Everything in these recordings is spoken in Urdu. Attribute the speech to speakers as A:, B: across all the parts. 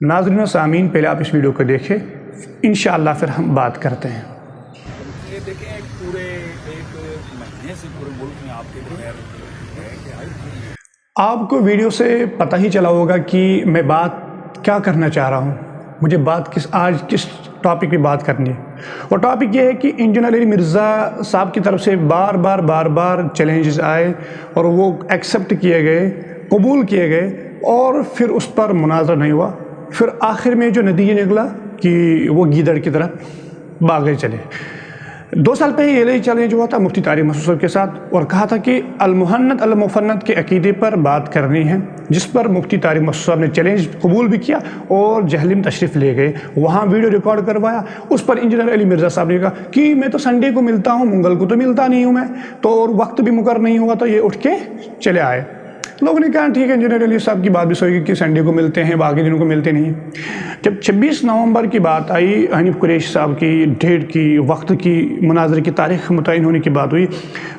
A: ناظرین و سامعین، پہلے آپ اس ویڈیو کو دیکھیں، انشاءاللہ پھر ہم بات کرتے ہیں۔
B: یہ دیکھیں پورے ایک مہینے سے پورے ملک میں آپ کے بغیر
A: آپ کو ویڈیو سے پتہ ہی چلا ہوگا کہ میں بات کیا کرنا چاہ رہا ہوں، مجھے آج کس ٹاپک پہ بات کرنی ہے۔ اور ٹاپک یہ ہے کہ انجینئر علی مرزا صاحب کی طرف سے بار بار چیلنجز آئے اور وہ ایکسیپٹ کیے گئے، قبول کیے گئے، اور پھر اس پر مناظرہ نہیں ہوا۔ پھر آخر میں جو نتیجہ نکلا کہ وہ گیدڑ کی طرح بھاگے چلے۔ 2 سال پہلے یہ چیلنج ہوا تھا مفتی طارق مسعود صاحب کے ساتھ، اور کہا تھا کہ المحنت المفند کے عقیدے پر بات کرنی ہے، جس پر مفتی طارق مسعود صاحب نے چیلنج قبول بھی کیا اور جہلم تشریف لے گئے، وہاں ویڈیو ریکارڈ کروایا۔ اس پر انجینئر علی مرزا صاحب نے کہا کہ میں تو سنڈے کو ملتا ہوں، منگل کو تو ملتا نہیں ہوں میں تو، اور وقت بھی مقرر نہیں ہوا، تو یہ اٹھ کے چلے آئے۔ لوگوں نے کہا ٹھیک ہے، انجینئر علی صاحب کی بات بھی صحیح ہے کہ سنڈے کو ملتے ہیں، باقی دنوں کو ملتے نہیں۔ جب 26 نومبر کی بات آئی، حنیف قریشی صاحب کی ڈیٹ کی، وقت کی، مناظرے کی تاریخ متعین ہونے کی بات ہوئی،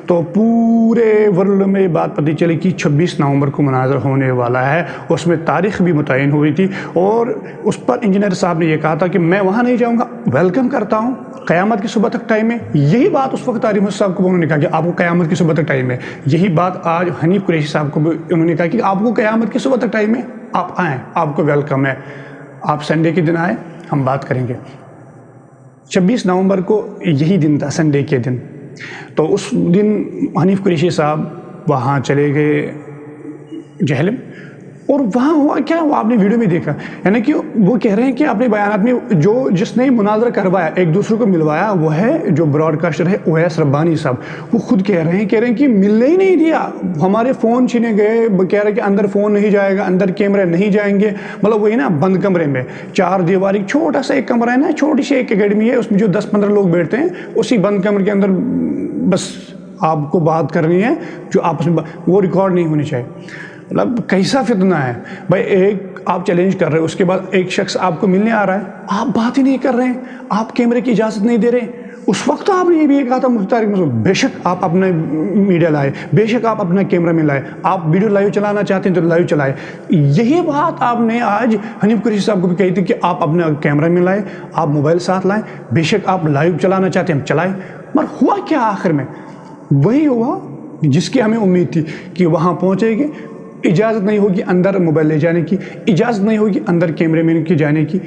A: تو پورے ورلڈ میں بات پتہ چلی کہ 26 نومبر کو مناظرہ ہونے والا ہے۔ اس میں تاریخ بھی متعین ہوئی تھی، اور اس پر انجینئر صاحب نے یہ کہا تھا کہ میں وہاں نہیں جاؤں گا، ویلکم کرتا ہوں، قیامت کی صبح تک ٹائم ہے۔ یہی بات اس وقت طارق مسعود صاحب کو انہوں نے کہا کہ آپ کو قیامت کی صبح تک ٹائم ہے۔ یہی بات آج حنیف قریشی صاحب کو انہوں نے کہا کہ آپ کو قیامت کی صبح تک ٹائم ہے، آپ آئیں، آپ کو ویلکم ہے، آپ سنڈے کے دن آئیں، ہم بات کریں گے۔ 26 نومبر کو یہی دن تھا، سنڈے کے دن، تو اس دن حنیف قریشی صاحب وہاں چلے گئے جہلم، اور وہاں ہوا کیا، وہ آپ نے ویڈیو میں دیکھا، یعنی کہ وہ کہہ رہے ہیں کہ اپنے بیانات میں جس نے مناظرہ کروایا، ایک دوسرے کو ملوایا، وہ ہے جو براڈ کاسٹر ہے اویس ربانی صاحب۔ وہ خود کہہ رہے ہیں کہ ملنے ہی نہیں دیا، ہمارے فون چھینے گئے، کہہ رہے کہ اندر فون نہیں جائے گا، اندر کیمرے نہیں جائیں گے، مطلب وہی نا بند کمرے میں 4 دیواری چھوٹا سا ایک کمرہ ہے نا، چھوٹی سی ایک اکیڈمی ہے، اس میں جو 10-15 لوگ بیٹھتے ہیں، اسی بند کمرے کے اندر بس آپ کو بات کرنی ہے، جو آپس میں وہ ریکارڈ نہیں ہونی چاہیے۔ مطلب کیسا فتنہ ہے بھائی، ایک آپ چیلنج کر رہے ہیں، اس کے بعد ایک شخص آپ کو ملنے آ رہا ہے، آپ بات ہی نہیں کر رہے ہیں، آپ کیمرے کی اجازت نہیں دے رہے۔ اس وقت آپ نے یہ بھی کہا تھا مفتی طارق مسعود، بے شک آپ اپنا میڈیا لائے، بے شک آپ اپنا کیمرہ میں لائے، آپ ویڈیو لائیو چلانا چاہتے ہیں تو لائیو چلائے۔ یہی بات آپ نے آج حنیف قریشی صاحب کو بھی کہی تھی کہ آپ اپنا کیمرہ میں لائیں، آپ موبائل ساتھ لائیں، بے شک آپ لائیو چلانا چاہتے ہیں ہم چلائیں۔ مگر ہوا کیا آخر میں؟ وہی ہوا جس کی ہمیں امید تھی کہ وہاں پہنچے گے، اجازت نہیں ہوگی اندر موبائل لے جانے کی، اجازت نہیں ہوگی اندر کیمرے مین کے جانے کی۔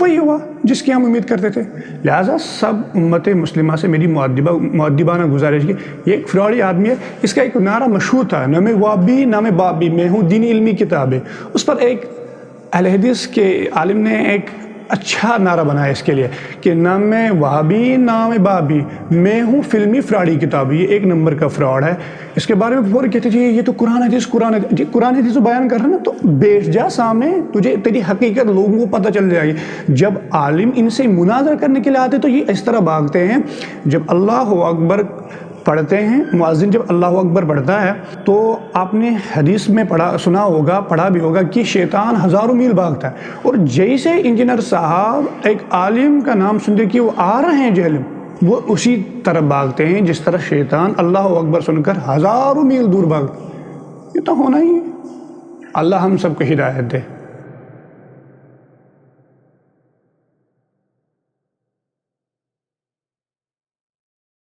A: وہی ہوا جس کی ہم امید کرتے تھے۔ لہٰذا سب امت مسلمہ سے میری مؤدبانہ گزارش کی، یہ ایک فراڈی آدمی ہے، اس کا ایک نعرہ مشہور تھا، نہ میں وابی نہ میں بابی، میں ہوں دینی علمی کتاب ہے۔ اس پر ایک اہل حدیث کے عالم نے ایک اچھا نعرہ بنایا اس کے لیے کہ نہ میں وہابی نہ میں بابی، میں ہوں فلمی فراڈی کتاب۔ یہ 1 نمبر کا فراڈ ہے۔ اس کے بارے میں فوری کہتے تھے یہ تو قرآن حدیث تو بیان کر رہا ہے نا، تو بیٹھ جا سامنے، تجھے تیری حقیقت لوگوں کو پتہ چل جائے گی۔ جب عالم ان سے مناظرہ کرنے کے لیے آتے تو یہ اس طرح بھاگتے ہیں۔ جب اللہ اکبر پڑھتے ہیں، مؤذن جب اللہ اکبر پڑھتا ہے تو آپ نے حدیث میں پڑھا بھی ہوگا کہ شیطان ہزاروں میل بھاگتا ہے، اور جیسے انجینئر صاحب ایک عالم کا نام سنتے کہ وہ آ رہے ہیں جہلم، وہ اسی طرح بھاگتے ہیں جس طرح شیطان اللہ اکبر سن کر ہزاروں میل دور بھاگتا ہے۔ یہ تو ہونا ہی ہے۔ اللہ ہم سب کو ہدایت دے۔